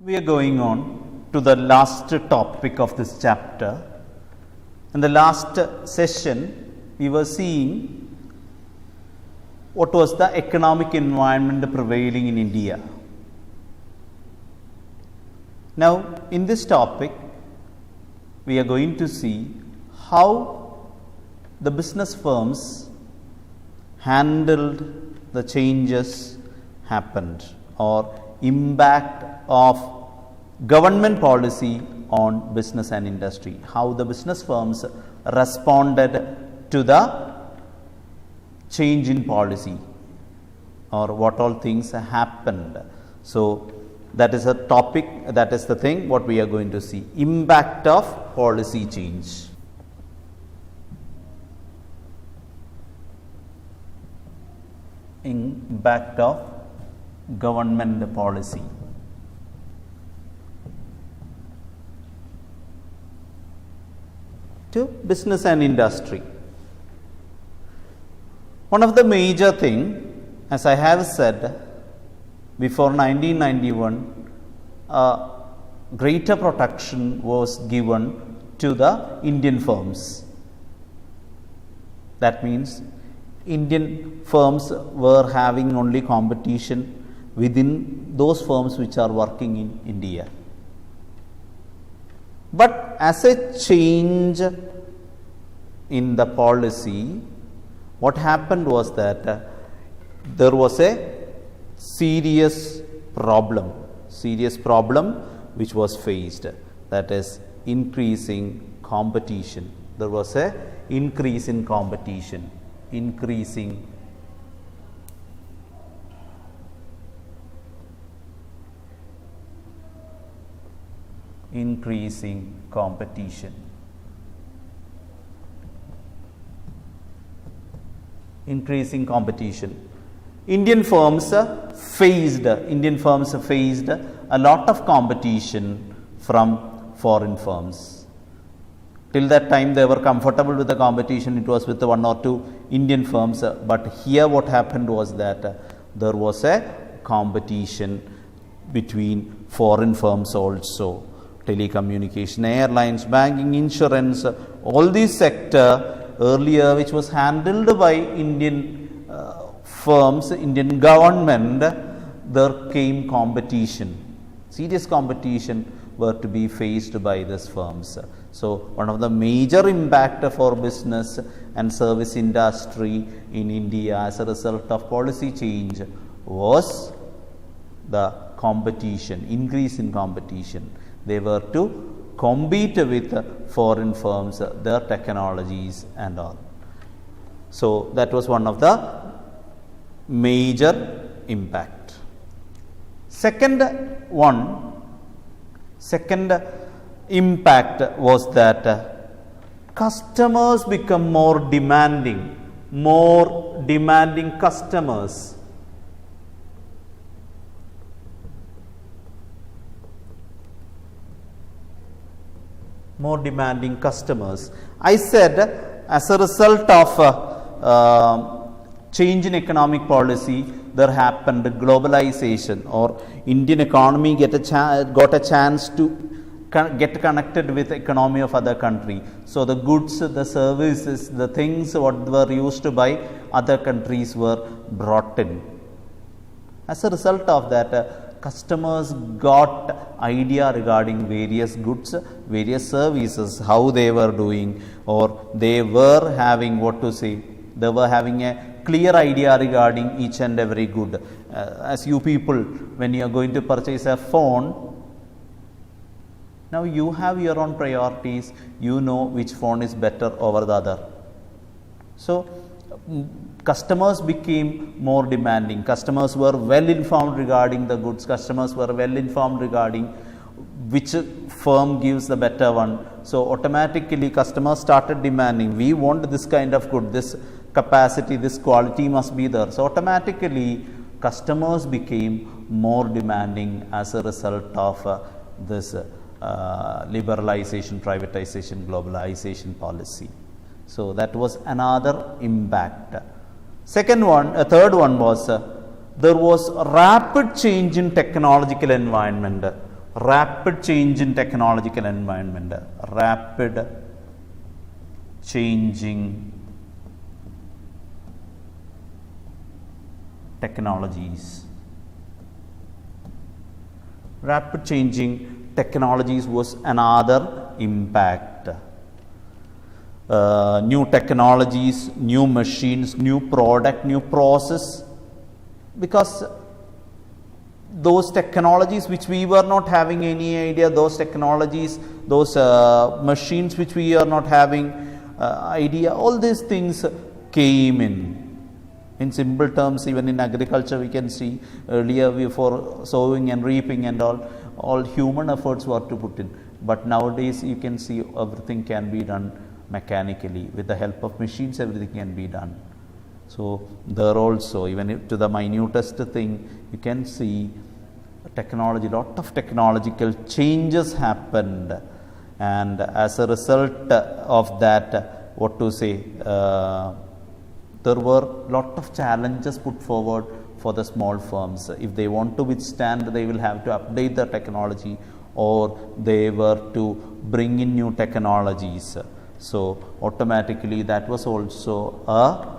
We are going on to the last topic of this chapter. In the last session, we were seeing what was the economic environment prevailing in India. Now, in this topic, we are going to see how the business firms handled the changes happened or impact of government policy on business and industry, how the business firms responded to the change in policy or what all things happened. So, that is a topic, that is the thing what we are going to see, impact of policy change. Impact of government policy. To business and industry. One of the major thing, as I have said, before 1991, greater protection was given to the Indian firms. That means Indian firms were having only competition within those firms which are working in India. But as a change in the policy, what happened was that there was a serious problem which was faced, that is increasing competition. There was a increase in competition, increasing competition. Increasing competition. Indian firms faced a lot of competition from foreign firms. Till that time they were comfortable with the competition, it was with one or two Indian firms, but here what happened was that there was a competition between foreign firms also. Telecommunication, airlines, banking, insurance, all these sector earlier which was handled by Indian firms, Indian government, there came competition. Serious competition were to be faced by these firms. So, one of the major impact for business and service industry in India as a result of policy change was the competition, increase in competition. They were to compete with foreign firms, their technologies and all. So, that was one of the major impact. Second impact was that customers become more demanding customers. More demanding customers. I said as a result of change in economic policy, there happened globalization, or Indian economy got a chance to get connected with the economy of other country. So, the goods, the services, the things what were used by other countries were brought in. As a result of that, customers got idea regarding various goods, various services, how they were doing, or they were having they were having a clear idea regarding each and every good. As you people, when you are going to purchase a phone, now you have your own priorities, you know which phone is better over the other. So, customers became more demanding. Customers were well informed regarding the goods. Customers were well informed regarding which firm gives the better one. So, automatically customers started demanding, we want this kind of good, this capacity, this quality must be there. So, automatically customers became more demanding as a result of this liberalization, privatization, globalization policy. So, that was another impact. Third one was there was rapid change in technological environment. rapid change in technological environment, rapid changing technologies. Rapid changing technologies was another impact. New technologies, new machines, new product, new process, because those technologies which we were not having any idea, those technologies, those machines which we are not having idea, all these things came in. In simple terms, even in agriculture we can see earlier before sowing and reaping and all human efforts were to put in, but nowadays you can see everything can be done mechanically. With the help of machines everything can be done. So there also, even to the minutest thing, you can see technology, lot of technological changes happened, and as a result of that, what to say, there were lot of challenges put forward for the small firms. If they want to withstand, they will have to update the technology, or they were to bring in new technologies. So automatically that was also a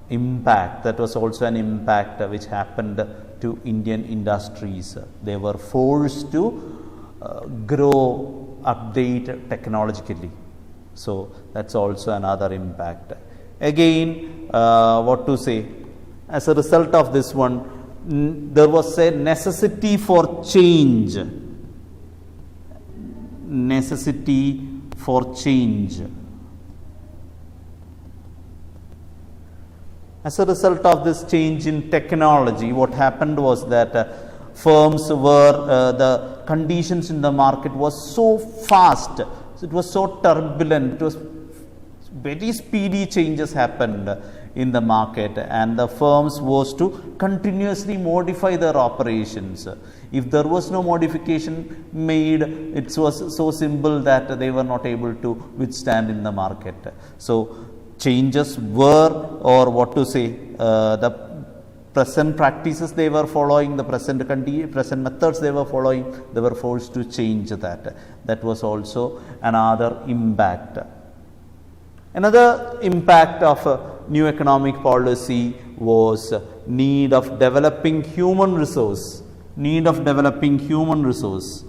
impact, that was also an impact which happened to Indian industries. They were forced to grow, update technologically. So that's also another impact. Again, what to say, as a result of this one, there was a necessity for change. Necessity for change. As a result of this change in technology, what happened was that firms were, the conditions in the market was so fast, so it was so turbulent, it was very speedy changes happened in the market, and the firms was to continuously modify their operations. If there was no modification made, it was so simple that they were not able to withstand in the market. So changes were, or what to say, the present practices they were following, the present methods they were following, they were forced to change that. That was also another impact. Another impact of new economic policy was need of developing human resource. Need of developing human resource.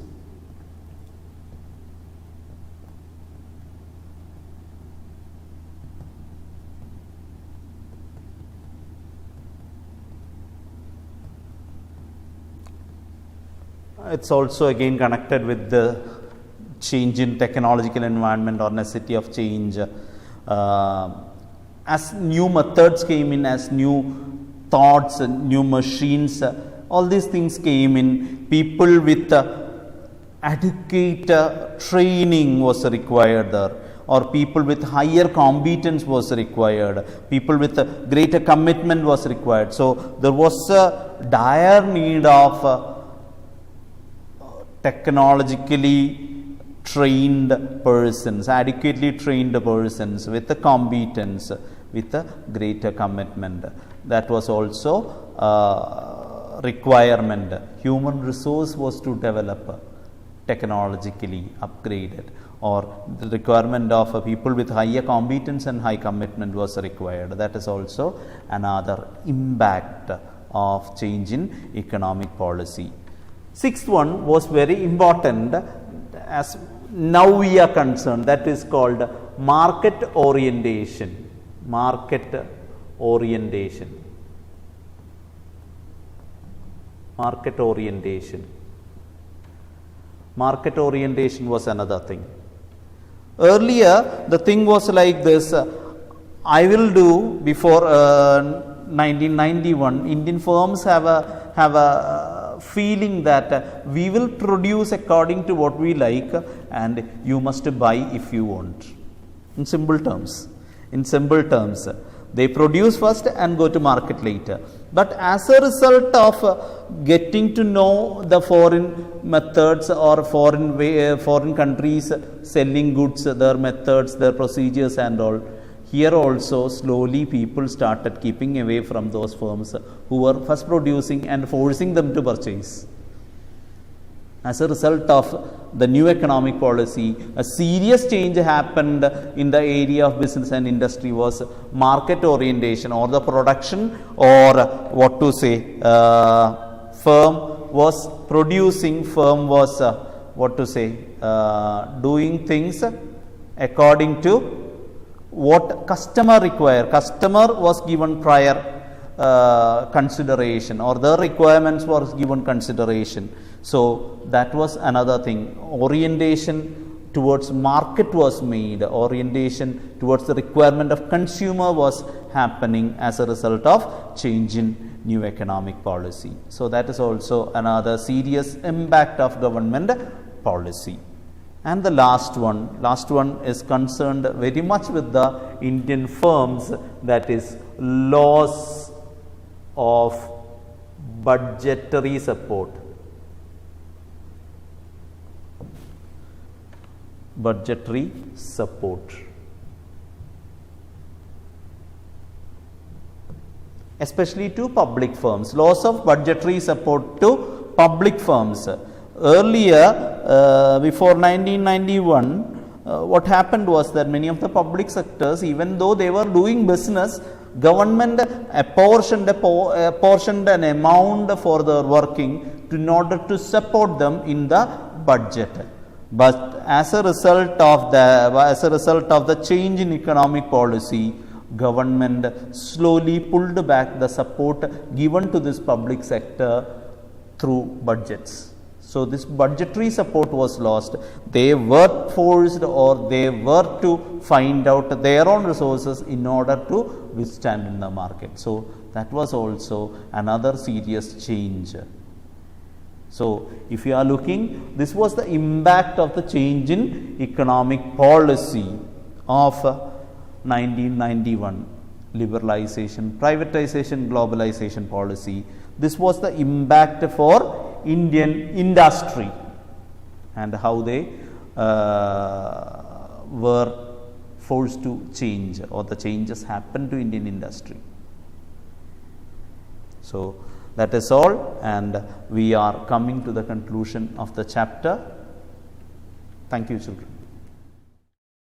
It's also again connected with the change in technological environment or necessity of change. As new methods came in, as new thoughts, new machines, all these things came in, people with adequate training was required there, or people with higher competence was required, people with greater commitment was required. So there was a dire need of technologically trained persons, adequately trained persons with the competence, with a greater commitment. That was also requirement. Human resource was to develop, technologically upgraded, or the requirement of people with higher competence and high commitment was required. That is also another impact of change in economic policy. Sixth one was very important as now we are concerned, that is called market orientation. Market orientation. Market orientation. Market orientation was another thing. Earlier the thing was like this, I will do before 1991, Indian firms have a feeling that we will produce according to what we like and you must buy if you want. In simple terms, they produce first and go to market later. But as a result of getting to know the foreign methods or foreign countries selling goods, their methods, their procedures and all, here also slowly people started keeping away from those firms who were first producing and forcing them to purchase. As a result of the new economic policy, a serious change happened in the area of business and industry was market orientation, or the production, or what to say, firm was producing, firm was what to say, doing things according to what customer require. Customer was given prior consideration, or the requirements was given consideration. So that was another thing. Orientation towards market was made, orientation towards the requirement of consumer was happening as a result of change in new economic policy. So that is also another serious impact of government policy. And the last one is concerned very much with the Indian firms, that is loss of budgetary support. Budgetary support. Especially to public firms, loss of budgetary support to public firms. Earlier, before 1991, what happened was that many of the public sectors, even though they were doing business, government apportioned an amount for their working in order to support them in the budget. But as a result of the change in economic policy, government slowly pulled back the support given to this public sector through budgets. So this budgetary support was lost. They were forced, or they were to find out their own resources in order to withstand in the market. So that was also another serious change. So if you are looking, this was the impact of the change in economic policy of 1991, liberalization, privatization, globalization policy. This was the impact for Indian industry and how they were forced to change, or the changes happened to Indian industry. So that is all, and we are coming to the conclusion of the chapter. Thank you, children.